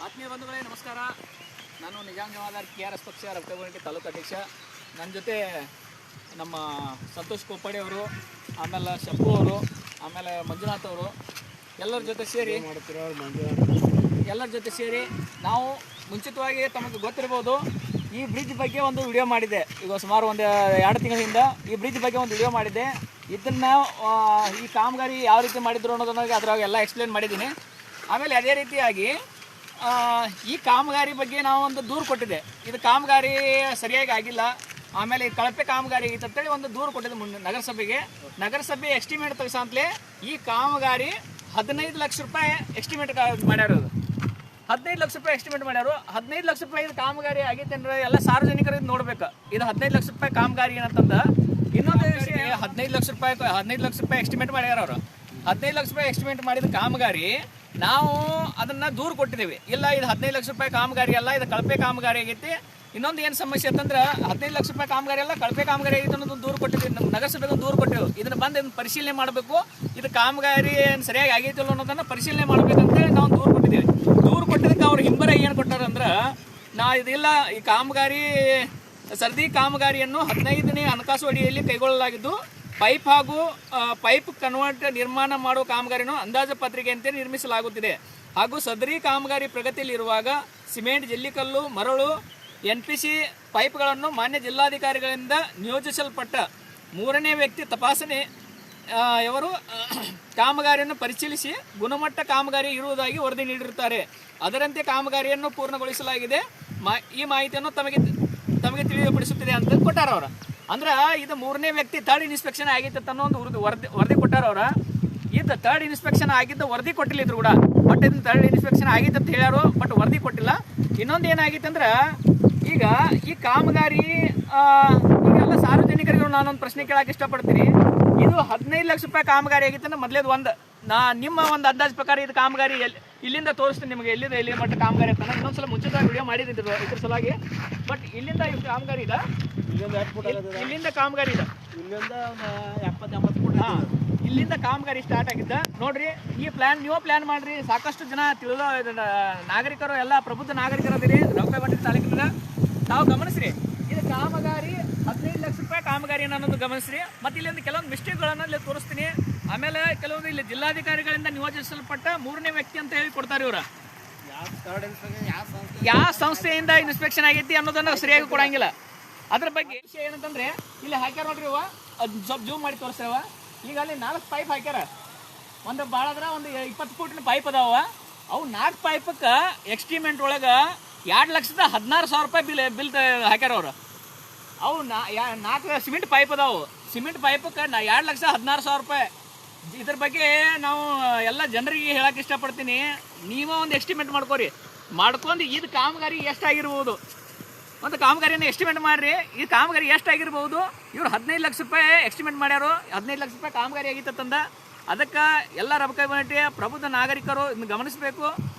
ಆತ್ಮೀಯ ಬಂಧುಗಳೇ ನಮಸ್ಕಾರ. ನಾನು ನಿಜಾಮ್ ಜಮಾದಾರ್ KRS ಪಕ್ಷ ರಕ್ತಗೋಣಿಕೆ ತಾಲೂಕು ಅಧ್ಯಕ್ಷ. ನನ್ನ ಜೊತೆ ನಮ್ಮ ಸಂತೋಷ್ ಕೋಪಡೆ ಅವರು, ಆಮೇಲೆ ಶಪ್ಪು ಅವರು, ಆಮೇಲೆ ಮಂಜುನಾಥ್ ಅವರು ಎಲ್ಲರ ಜೊತೆ ಸೇರಿ ನಾವು ಮುಂಚಿತವಾಗಿ ತಮಗೆ ಗೊತ್ತಿರ್ಬೋದು ಈ ಬ್ರಿಡ್ಜ್ ಬಗ್ಗೆ ಒಂದು ವಿಡಿಯೋ ಮಾಡಿದ್ದೆ. ಈಗ ಸುಮಾರು ಒಂದು 2 ತಿಂಗಳಿಂದ ಈ ಬ್ರಿಡ್ಜ್ ಬಗ್ಗೆ ಒಂದು ವಿಡಿಯೋ ಮಾಡಿದ್ದೆ. ಇದನ್ನು ಈ ಕಾಮಗಾರಿ ಯಾವ ರೀತಿ ಮಾಡಿದ್ರು ಅನ್ನೋದನ್ನ ಅದರಾಗೆಲ್ಲ ಎಕ್ಸ್ಪ್ಲೇನ್ ಮಾಡಿದ್ದೀನಿ. ಆಮೇಲೆ ಅದೇ ರೀತಿಯಾಗಿ ಈ ಕಾಮಗಾರಿ ಬಗ್ಗೆ ನಾವು ಒಂದು ದೂರು ಕೊಟ್ಟಿದ್ದೆ. ಇದು ಕಾಮಗಾರಿ ಸರಿಯಾಗಿ ಆಗಿಲ್ಲ, ಆಮೇಲೆ ಈ ಕಳಪೆ ಕಾಮಗಾರಿ ಆಗಿತ್ತು ಅಂತೇಳಿ ಒಂದು ದೂರು ಕೊಟ್ಟಿದ್ದೆ ನಗರಸಭೆಗೆ. ನಗರಸಭೆ ಎಸ್ಟಿಮೇಟ್ ತೆಗೆಸಂತಲೇ ಈ ಕಾಮಗಾರಿ 15 ಲಕ್ಷ ರೂಪಾಯಿ ಎಸ್ಟಿಮೇಟ್ ಮಾಡ್ಯಾರು. 15 ಲಕ್ಷ ರೂಪಾಯಿ ಎಸ್ಟಿಮೇಟ್ ಮಾಡ್ಯಾರು. 15 ಲಕ್ಷ ರೂಪಾಯಿ ಇದು ಕಾಮಗಾರಿ ಆಗೈತೆ ಅಂದ್ರೆ ಎಲ್ಲ ಸಾರ್ವಜನಿಕರು ಇದು ನೋಡ್ಬೇಕು. ಇದು 15 ಲಕ್ಷ ರೂಪಾಯಿ ಕಾಮಗಾರಿ ಏನಂತಂದ ಇನ್ನೊಂದು ವಿಷಯ, 15 ಲಕ್ಷ ರೂಪಾಯಿ ಎಸ್ಟಿಮೇಟ್ ಮಾಡ್ಯಾರ ಅವರು. 15 ಲಕ್ಷ ರೂಪಾಯಿ ಎಸ್ಟಿಮೇಟ್ ಮಾಡಿದ ಕಾಮಗಾರಿ ನಾವು ಅದನ್ನು ದೂರು ಕೊಟ್ಟಿದ್ದೀವಿ. ಇಲ್ಲ ಇದು 15 ಲಕ್ಷ ರೂಪಾಯಿ ಕಾಮಗಾರಿ ಅಲ್ಲ, ಇದು ಕಳಪೆ ಕಾಮಗಾರಿ ಆಗೈತಿ. ಇನ್ನೊಂದು ಏನು ಸಮಸ್ಯೆ ಅಂತಂದ್ರೆ 15 ಲಕ್ಷ ರೂಪಾಯಿ ಕಾಮಗಾರಿ ಅಲ್ಲ, ಕಳಪೆ ಕಾಮಗಾರಿ ಆಗೈತೆ ಅನ್ನೋದು ದೂರು ಕೊಟ್ಟಿದ್ದೀವಿ. ನಮ್ಮ ನಗರಸಭೆಗೆ ದೂರು ಕೊಟ್ಟಿದ್ದೀವಿ. ಇದನ್ನು ಬಂದು ಇದನ್ನು ಪರಿಶೀಲನೆ ಮಾಡಬೇಕು, ಇದು ಕಾಮಗಾರಿ ಸರಿಯಾಗಿ ಆಗೈತಿಲ್ಲ ಅನ್ನೋದನ್ನು ಪರಿಶೀಲನೆ ಮಾಡಬೇಕಂತೇಳಿ ನಾವು ದೂರು ಕೊಟ್ಟಿದ್ದೀವಿ. ದೂರು ಕೊಟ್ಟಿದ್ದಕ್ಕೆ ಅವ್ರು ಹಿಂಬರ ಏನು ಕೊಟ್ಟಾರಂದ್ರೆ, ಇದಿಲ್ಲ ಈ ಕಾಮಗಾರಿ ಸರದಿ ಕಾಮಗಾರಿಯನ್ನು 15ನೇ ಹಣಕಾಸು ಅಡಿಯಲ್ಲಿ ಕೈಗೊಳ್ಳಲಾಗಿದ್ದು ಪೈಪ್ ಕನ್ವರ್ಟ್ ನಿರ್ಮಾಣ ಮಾಡುವ ಕಾಮಗಾರಿಯನ್ನು ಅಂದಾಜು ಪತ್ರಿಕೆಯಂತೆ ನಿರ್ಮಿಸಲಾಗುತ್ತಿದೆ ಹಾಗೂ ಸದರಿ ಕಾಮಗಾರಿ ಪ್ರಗತಿಯಲ್ಲಿರುವಾಗ ಸಿಮೆಂಟ್, ಜಲ್ಲಿಕಲ್ಲು, ಮರಳು, NPC ಪೈಪ್ಗಳನ್ನು ಮಾನ್ಯ ಜಿಲ್ಲಾಧಿಕಾರಿಗಳಿಂದ ನಿಯೋಜಿಸಲ್ಪಟ್ಟ 3ನೇ ವ್ಯಕ್ತಿ ತಪಾಸಣೆ ಅವರು ಕಾಮಗಾರಿಯನ್ನು ಪರಿಶೀಲಿಸಿ ಗುಣಮಟ್ಟ ಕಾಮಗಾರಿ ಇರುವುದಾಗಿ ವರದಿ ನೀಡಿರುತ್ತಾರೆ. ಅದರಂತೆ ಕಾಮಗಾರಿಯನ್ನು ಪೂರ್ಣಗೊಳಿಸಲಾಗಿದೆ. ಈ ಮಾಹಿತಿಯನ್ನು ತಮಗೆ ತಿಳಿಯಪಡಿಸುತ್ತಿದೆ ಅಂತ ಕೊಟ್ಟಾರ ಅವ್ರ. ಅಂದ್ರೆ ಇದು 3ನೇ ವ್ಯಕ್ತಿ ಥರ್ಡ್ ಇನ್ಸ್ಪೆಕ್ಷನ್ ಆಗಿತ್ತು ಅನ್ನೋ ಒಂದು ವರದಿ ಕೊಟ್ಟಾರ ಅವ್ರ. ಇದು ಥರ್ಡ್ ಇನ್ಸ್ಪೆಕ್ಷನ್ ಆಗಿದ್ದು ವರದಿ ಕೊಟ್ಟಿಲ್ಲ ಇದ್ರು ಕೂಡ, ಬಟ್ ಇದನ್ನ ಥರ್ಡ್ ಇನ್ಸ್ಪೆಕ್ಷನ್ ಆಗಿತ್ತು ಅಂತ ಹೇಳ್ಯಾರು, ಬಟ್ ವರದಿ ಕೊಟ್ಟಿಲ್ಲ. ಇನ್ನೊಂದು ಏನಾಗಿತ್ತು ಅಂದ್ರೆ, ಈಗ ಈ ಕಾಮಗಾರಿ ಈಗೆಲ್ಲ ಸಾರ್ವಜನಿಕರಿಗೆ ನಾನೊಂದು ಪ್ರಶ್ನೆ ಕೇಳಕ್ಕೆ ಇಷ್ಟಪಡ್ತೀನಿ. ಇದು 15 ಲಕ್ಷ ರೂಪಾಯಿ ಕಾಮಗಾರಿ ಆಗಿತ್ತು ಅಂದ್ರೆ ಮೊದಲೇದು ನಿಮ್ಮ ಒಂದು ಅಂದಾಜು ಪ್ರಕಾರ ಇದು ಕಾಮಗಾರಿ ಇಲ್ಲಿಂದ ತೋರಿಸ್ತೀನಿ ನಿಮಗೆ, ಎಲ್ಲಿ ಮಟ್ಟ ಕಾಮಗಾರಿ ಅಂತ. ಇನ್ನೊಂದ್ಸಲ ಮುಂಚಿತವಾಗಿ ವಿಡಿಯೋ ಮಾಡಿದ್ರು ಇದ್ರ ಸಲುವಾಗಿ. ಬಟ್ ಇಲ್ಲಿಂದ ಕಾಮಗಾರಿ ಇದೆ, ಇಲ್ಲಿಂದ ಕಾಮಗಾರಿ ಇದೆ, ಇಲ್ಲಿಂದ 70-80 ಫುಟ್. ಇಲ್ಲಿಂದ ಕಾಮಗಾರಿ ಸ್ಟಾರ್ಟ್ ಆಗಿದ್ದ ನೋಡ್ರಿ. ಈ ನೀವು ಪ್ಲಾನ್ ಮಾಡ್ರಿ. ಸಾಕಷ್ಟು ಜನ ತಿಳಿದ ನಾಗರಿಕರು, ಎಲ್ಲ ಪ್ರಬುದ್ಧ ನಾಗರಿಕರು ಅದಿರಿ ರೌಕೇಬಂಡಿ ತಾಲೂಕಿನ. ನಾವು ಗಮನಿಸ್ರಿ, ಇದು ಕಾಮಗಾರಿ 15 ಲಕ್ಷ ರೂಪಾಯಿ ಕಾಮಗಾರಿ ಅನ್ನೋದು ಗಮನಿಸ್ರಿ. ಮತ್ತು ಇಲ್ಲಿಂದ ಕೆಲವೊಂದು ಮಿಸ್ಟೇಕ್ಗಳನ್ನು ಇಲ್ಲಿ ತೋರಿಸ್ತೀನಿ. ಆಮೇಲೆ ಕೆಲವೊಂದು ಇಲ್ಲಿ ಜಿಲ್ಲಾಧಿಕಾರಿಗಳಿಂದ ನಿಯೋಜಿಸಲ್ಪಟ್ಟ 3ನೇ ವ್ಯಕ್ತಿ ಅಂತ ಹೇಳಿ ಕೊಡ್ತಾರೆ ಇವ್ರ. ಯಾವ ಸಂಸ್ಥೆಯಿಂದ ಇನ್ಸ್ಪೆಕ್ಷನ್ ಆಗೈತಿ ಅನ್ನೋದನ್ನ ಸರಿಯಾಗಿ ಕೊಡಂಗಿಲ್ಲ. ಅದ್ರ ಬಗ್ಗೆ ವಿಷಯ ಏನಂತಂದ್ರೆ, ಇಲ್ಲಿ ಹಾಕ್ಯಾರ ನೋಡ್ರಿ ಇವ, ಅದು ಸ್ವಲ್ಪ ಜೂಮ್ ಮಾಡಿ ತೋರಿಸ್ತಾವ. ಈಗ ಅಲ್ಲಿ 4 ಪೈಪ್ ಹಾಕ್ಯಾರ. ಒಂದು ಭಾಳ ಅಂದ್ರೆ ಒಂದು 20 ಫೂಟಿನ ಪೈಪ್ ಅದಾವ. ಅವು 4 ಪೈಪಕ್ಕೆ ಎಕ್ಸ್ಟಿಮೇಟ್ ಒಳಗೆ 2,16,000 ರೂಪಾಯಿ ಬಿಲ್ ಹಾಕ್ಯಾರ ಅವ್ರು. ಅವು 4 ಸಿಮೆಂಟ್ ಪೈಪ್ ಅದಾವು. ಸಿಮೆಂಟ್ ಪೈಪಕ್ಕೆ 2,16,000 ರೂಪಾಯಿ. ಇದ್ರ ಬಗ್ಗೆ ನಾವು ಎಲ್ಲ ಜನರಿಗೆ ಹೇಳಕ್ಕೆ ಇಷ್ಟಪಡ್ತೀನಿ. ನೀವೇ ಒಂದು ಎಸ್ಟಿಮೇಟ್ ಮಾಡ್ಕೊಂಡು ಇದು ಕಾಮಗಾರಿ ಎಷ್ಟಾಗಿರ್ಬೋದು ಒಂದು ಕಾಮಗಾರಿನ ಎಸ್ಟಿಮೇಟ್ ಮಾಡಿರಿ. ಈ ಕಾಮಗಾರಿ ಎಷ್ಟಾಗಿರ್ಬೋದು. ಇವ್ರು 15 ಲಕ್ಷ ರೂಪಾಯಿ ಎಸ್ಟಿಮೇಟ್ ಮಾಡ್ಯಾರು. 15 ಲಕ್ಷ ರೂಪಾಯಿ ಕಾಮಗಾರಿ ಆಗಿತ್ತಂದ ಅದಕ್ಕೆ ಎಲ್ಲ ರಬಕೈಬಂಟಿ ಪ್ರಬುದ್ಧ ನಾಗರಿಕರು ಇದನ್ನು ಗಮನಿಸಬೇಕು.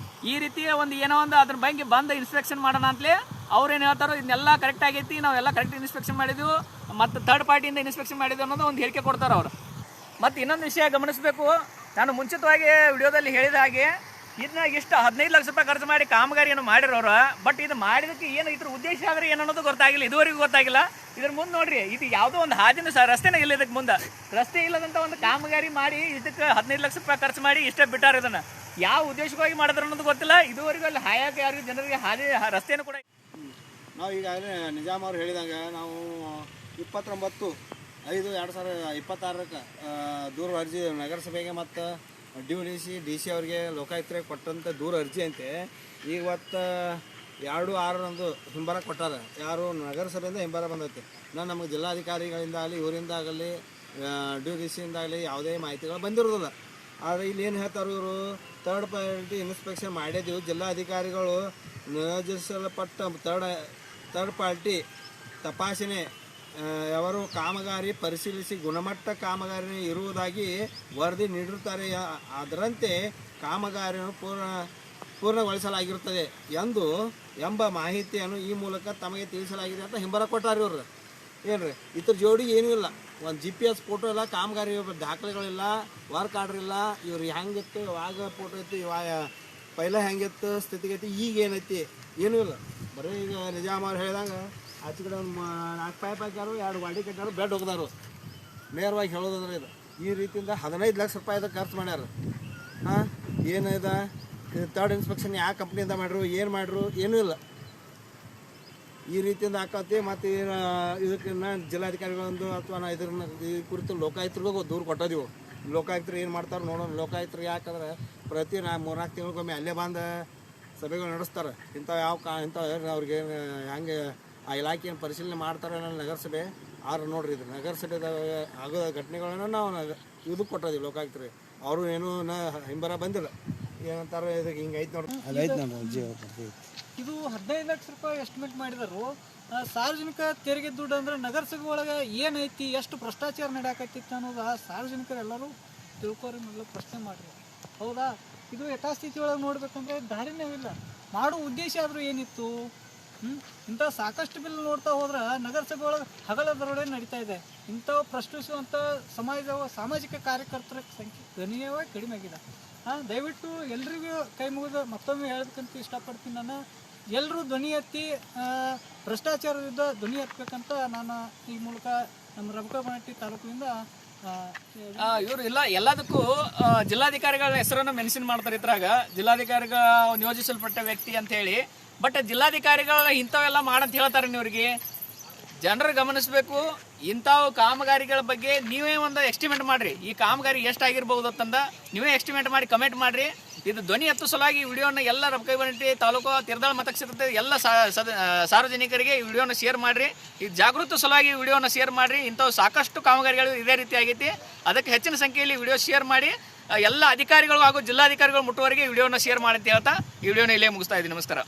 ಈ ರೀತಿ ಏನೋ ಒಂದು ಅದ್ರ ಬಗ್ಗೆ ಬಂದು ಇನ್ಸ್ಪೆಕ್ಷನ್ ಮಾಡೋಣ ಅಂತಲೇ ಅವ್ರೇನು ಹೇಳ್ತಾರೋ, ಇದನ್ನೆಲ್ಲ ಕರೆಕ್ಟ್ ಆಗೈತಿ, ನಾವೆಲ್ಲ ಕರೆಕ್ಟ್ ಇನ್ಸ್ಪೆಕ್ಷನ್ ಮಾಡಿದ್ವು ಮತ್ತು ಥರ್ಡ್ ಪಾರ್ಟಿಯಿಂದ ಇನ್ಸ್ಪೆಕ್ಷನ್ ಮಾಡಿದ್ವು ಅನ್ನೋದು ಒಂದು ಹೇಳಿಕೆ ಕೊಡ್ತಾರೆ ಅವರು. ಮತ್ತು ಇನ್ನೊಂದು ವಿಷಯ ಗಮನಿಸಬೇಕು, ನಾನು ಮುಂಚಿತವಾಗಿ ವಿಡಿಯೋದಲ್ಲಿ ಹೇಳಿದ ಹಾಗೆ ಇದನ್ನ ಇಷ್ಟು 15 ಲಕ್ಷ ರೂಪಾಯಿ ಖರ್ಚು ಮಾಡಿ ಕಾಮಗಾರಿಯನ್ನು ಮಾಡಿರೋರು. ಬಟ್ ಇದು ಮಾಡಿದಕ್ಕೆ ಏನು ಇದ್ರ ಉದ್ದೇಶ ಆದರೆ ಏನು ಅನ್ನೋದು ಗೊತ್ತಾಗಿಲ್ಲ, ಇದುವರೆಗೂ ಗೊತ್ತಾಗಿಲ್ಲ. ಇದ್ರ ಮುಂದೆ ನೋಡ್ರಿ, ಇದು ಯಾವುದೋ ಒಂದು ಹಾದಿನ ರಸ್ತೆನೇ ಇಲ್ಲ. ಇದಕ್ಕೆ ಮುಂದೆ ರಸ್ತೆ ಇಲ್ಲದಂಥ ಒಂದು ಕಾಮಗಾರಿ ಮಾಡಿ ಇದಕ್ಕೆ 15 ಲಕ್ಷ ರೂಪಾಯಿ ಖರ್ಚು ಮಾಡಿ ಇಷ್ಟೇ ಬಿಟ್ಟಾರ. ಇದನ್ನು ಯಾವ ಉದ್ದೇಶವಾಗಿ ಮಾಡಿದ್ರು ಅನ್ನೋದು ಗೊತ್ತಿಲ್ಲ. ಇದುವರೆಗೂ ಅಲ್ಲಿ ಹಾಯಕ್ಕೆ ಯಾರಿಗೂ ಜನರಿಗೆ ರಸ್ತೆಯನ್ನು ಕೂಡ. ನಾವು ಈಗಾಗಲೇ ನಿಜಾಮ್ ಅವ್ರು ಹೇಳಿದಂಗೆ ನಾವು 29/5/2026 ದೂರ ಅರ್ಜಿ ನಗರಸಭೆಗೆ ಮತ್ತು DC ಅವ್ರಿಗೆ ಲೋಕಾಯುಕ್ತರಿಗೆ ಕೊಟ್ಟಂಥ ದೂರ ಅರ್ಜಿ ಅಂತೆ ಇವತ್ತು 2/6 ಹಿಂಬರ ಕೊಟ್ಟಾರ. ಯಾರು ನಗರಸಭೆಯಿಂದ ಹಿಂಬರ ಬಂದೈತೆ. ನಮಗೆ ಜಿಲ್ಲಾಧಿಕಾರಿಗಳಿಂದ ಆಗಲಿ, ಇವರಿಂದ ಆಗಲಿ, DC ಆಗಲಿ ಯಾವುದೇ ಮಾಹಿತಿಗಳು ಬಂದಿರೋದಿಲ್ಲ. ಆದರೆ ಇಲ್ಲಿ ಏನು ಹೇಳ್ತಾರೆ ಇವರು, ಥರ್ಡ್ ಪಾರ್ಟಿ ಇನ್ಸ್ಪೆಕ್ಷನ್ ಮಾಡಿದ್ದೀವಿ, ಜಿಲ್ಲಾಧಿಕಾರಿಗಳು ನಿಯೋಜಿಸಲ್ಪಟ್ಟ ಥರ್ಡ್ ಪಾರ್ಟಿ ತಪಾಸಣೆ ಅವರು ಕಾಮಗಾರಿ ಪರಿಶೀಲಿಸಿ ಗುಣಮಟ್ಟ ಕಾಮಗಾರಿ ಇರುವುದಾಗಿ ವರದಿ ನೀಡಿರುತ್ತಾರೆ. ಅದರಂತೆ ಕಾಮಗಾರಿಯನ್ನು ಪೂರ್ಣಗೊಳಿಸಲಾಗಿರುತ್ತದೆ ಎಂಬ ಮಾಹಿತಿಯನ್ನು ಈ ಮೂಲಕ ತಮಗೆ ತಿಳಿಸಲಾಗಿದೆ ಅಂತ ಹಿಂಬರ ಕೊಟ್ಟಾರೆ ಇವರು. ಏನ್ರಿ ಇದ್ರ ಜೋಡಿ ಏನೂ ಇಲ್ಲ, ಒಂದು GPS ಫೋಟೋ ಇಲ್ಲ, ಕಾಮಗಾರಿ ದಾಖಲೆಗಳಿಲ್ಲ, ವರ್ಕ್ ಆರ್ಡ್ರ್ ಇಲ್ಲ. ಇವ್ರು ಹೆಂಗಿತ್ತು ಇವಾಗ ಫೋಟೋ ಇತ್ತು, ಇವಾಗ ಪೈಲ ಹೆಂಗಿತ್ತು ಸ್ಥಿತಿಗತಿ ಈಗ ಏನೈತಿ ಏನೂ ಇಲ್ಲ. ಬರೀ ಈಗ ನಿಜಾಮ್ ಅವ್ರು ಹೇಳ್ದಂಗೆ ಆಚೆ ಕಡೆ ಒಂದು 4 ಪೈಪ್ ಹಾಕ್ಯಾರು, 2 ಗಾಡಿ ಕಟ್ಟಾರು, ಬೆಡ್ ಹೋಗ್ದಾರು. ನೇರವಾಗಿ ಹೇಳೋದಂದ್ರೆ ಇದು ಈ ರೀತಿಯಿಂದ 15 ಲಕ್ಷ ರೂಪಾಯಿ ಖರ್ಚು ಮಾಡ್ಯಾರ. ಹಾಂ, ಏನಿದೆ ಥರ್ಡ್ ಇನ್ಸ್ಪೆಕ್ಷನ್ ಯಾವ ಕಂಪ್ನಿಯಿಂದ ಮಾಡ್ರು, ಏನು ಮಾಡ್ರು, ಏನೂ ಇಲ್ಲ. ಈ ರೀತಿಯಿಂದ ಹಾಕತ್ತಿ. ಮತ್ತು ಇದಕ್ಕೆ ಜಿಲ್ಲಾಧಿಕಾರಿಗಳೊಂದು ಅಥವಾ ಇದ್ರನ್ನ ಈ ಕುರಿತು ಲೋಕಾಯುಕ್ತರಿಗೂ ದೂರು ಕೊಟ್ಟೋದಿವು. ಲೋಕಾಯುಕ್ತರು ಏನು ಮಾಡ್ತಾರೆ ನೋಡೋಣ. ಲೋಕಾಯುಕ್ತರು ಯಾಕಂದ್ರೆ ಪ್ರತಿ 3-4 ತಿಂಗಳಿಗೊಮ್ಮೆ ಅಲ್ಲೇ ಬಂದು ಸಭೆಗಳು ನಡೆಸ್ತಾರೆ. ಇಂಥವು ಅವ್ರಿಗೆ ಹೆಂಗೆ ಆ ಇಲಾಖೆಯನ್ನು ಪರಿಶೀಲನೆ ಮಾಡ್ತಾರೆ ಅನ್ನೋ ನಗರಸಭೆ ನೋಡ್ರಿ. ಇದು ನಗರಸಭೆದಾಗ ಆಗೋ ಘಟನೆಗಳನ್ನ ನಾವು ಇದಕ್ಕೆ ಕೊಟ್ಟೋದಿವಿ ಲೋಕಾಯುಕ್ತರಿಗೆ. ಅವರು ಏನೂ ಹಿಂಬರ ಬಂದಿಲ್ಲ. ಏನಂತಾರೆ ಇದಕ್ಕೆ ಹಿಂಗೆ ಐತೆ ನೋಡ್ರಿ. ಇದು 15 ಲಕ್ಷ ರೂಪಾಯಿ ಎಸ್ಟಿಮೇಟ್ ಮಾಡಿದರು. ಸಾರ್ವಜನಿಕ ತೆರಿಗೆ ದುಡ್ಡು ಅಂದ್ರೆ ನಗರಸಭೆ ಒಳಗೆ ಏನೈತಿ, ಎಷ್ಟು ಭ್ರಷ್ಟಾಚಾರ ನಡೆಯಕತ್ತಿತ್ತು ಅನ್ನೋದು ಸಾರ್ವಜನಿಕರು ಎಲ್ಲರೂ ತಿಳ್ಕೊರಿ, ಮೊದಲು ಪ್ರಶ್ನೆ ಮಾಡಿರಿ. ಹೌದಾ? ಇದು ಯಥಾಸ್ಥಿತಿ ಒಳಗೆ ನೋಡ್ಬೇಕಂದ್ರೆ ದಾರಿನೇ ಇಲ್ಲ. ಮಾಡೋ ಉದ್ದೇಶ ಆದರೂ ಏನಿತ್ತು? ಇಂಥ ಸಾಕಷ್ಟು ಬಿಲ್ ನೋಡ್ತಾ ಹೋದ್ರೆ ನಗರಸಭೆ ಒಳಗೆ ಹಗಲ ದರೋಡೆ ನಡೀತಾ ಇದೆ. ಇಂಥವು ಪ್ರಶ್ನಿಸುವಂಥ ಸಾಮಾಜಿಕ ಕಾರ್ಯಕರ್ತರ ಸಂಖ್ಯೆ ಗಣನೀಯವಾಗಿ ಕಡಿಮೆ ಆಗಿದೆ. ದಯವಿಟ್ಟು ಎಲ್ರಿಗೂ ಕೈ ಮುಗಿದು ಮತ್ತೊಮ್ಮೆ ಹೇಳಬೇಕಂತ ಇಷ್ಟಪಡ್ತೀನಿ. ನಾನು ಎಲ್ಲರೂ ಧ್ವನಿ ಎತ್ತಿ ಭ್ರಷ್ಟಾಚಾರದಿಂದ ಧ್ವನಿ ಎತ್ತಬೇಕಂತ ನಾನು ಈ ಮೂಲಕ ನಮ್ಮ ರಬಕಬನಹಟ್ಟಿ ತಾಲೂಕಿನಿಂದ ಇವರು ಇಲ್ಲ ಎಲ್ಲದಕ್ಕೂ ಜಿಲ್ಲಾಧಿಕಾರಿಗಳ ಹೆಸರನ್ನು ಮೆನ್ಷನ್ ಮಾಡ್ತಾರೆ. ಇದ್ರಾಗ ಜಿಲ್ಲಾಧಿಕಾರಿಗಳ ನಿಯೋಜಿಸಲ್ಪಟ್ಟ ವ್ಯಕ್ತಿ ಅಂತ ಹೇಳಿ. ಬಟ್ ಜಿಲ್ಲಾಧಿಕಾರಿಗಳು ಇಂಥವೆಲ್ಲ ಮಾಡಂತ ಹೇಳ್ತಾರೆ. ನೀವ್ರಿಗೆ ಜನರು ಗಮನಿಸಬೇಕು. ಇಂಥವು ಕಾಮಗಾರಿಗಳ ಬಗ್ಗೆ ನೀವೇ ಒಂದು ಎಸ್ಟಿಮೇಟ್ ಮಾಡಿರಿ. ಈ ಕಾಮಗಾರಿ ಎಷ್ಟಾಗಿರ್ಬೋದು ಅಂತಂದ ನೀವೇ ಎಸ್ಟಿಮೇಟ್ ಮಾಡಿ ಕಮೆಂಟ್ ಮಾಡಿರಿ. ಇದು ಧ್ವನಿ ಎತ್ತು ಸಲುವಾಗಿ ವಿಡಿಯೋನ ಎಲ್ಲ ರಬಕಬನಹಟ್ಟಿ ತಾಲೂಕು ತಿರ್ದಾಳ ಮತಕ್ಷೇತ್ರದ ಎಲ್ಲ ಸಾರ್ವಜನಿಕರಿಗೆ ಈ ವಿಡಿಯೋನ ಶೇರ್ ಮಾಡಿರಿ. ಈ ಜಾಗೃತಿ ಸಲುವಾಗಿ ವಿಡಿಯೋನ ಶೇರ್ ಮಾಡಿರಿ. ಇಂಥವು ಸಾಕಷ್ಟು ಕಾಮಗಾರಿಗಳು ಇದೇ ರೀತಿ ಆಗೈತಿ. ಅದಕ್ಕೆ ಹೆಚ್ಚಿನ ಸಂಖ್ಯೆಯಲ್ಲಿ ವಿಡಿಯೋ ಶೇರ್ ಮಾಡಿ ಎಲ್ಲ ಅಧಿಕಾರಿಗಳು ಹಾಗೂ ಜಿಲ್ಲಾಧಿಕಾರಿಗಳು ಮುಟ್ಟುವವರೆಗೆ ವಿಡಿಯೋನ ಶೇರ್ ಮಾಡಿ ಅಂತ ಹೇಳ್ತಾ ಈ ವಿಡಿಯೋನ ಇಲ್ಲೇ ಮುಗಿಸ್ತಾ ಇದ್ದೀನಿ. ನಮಸ್ಕಾರ.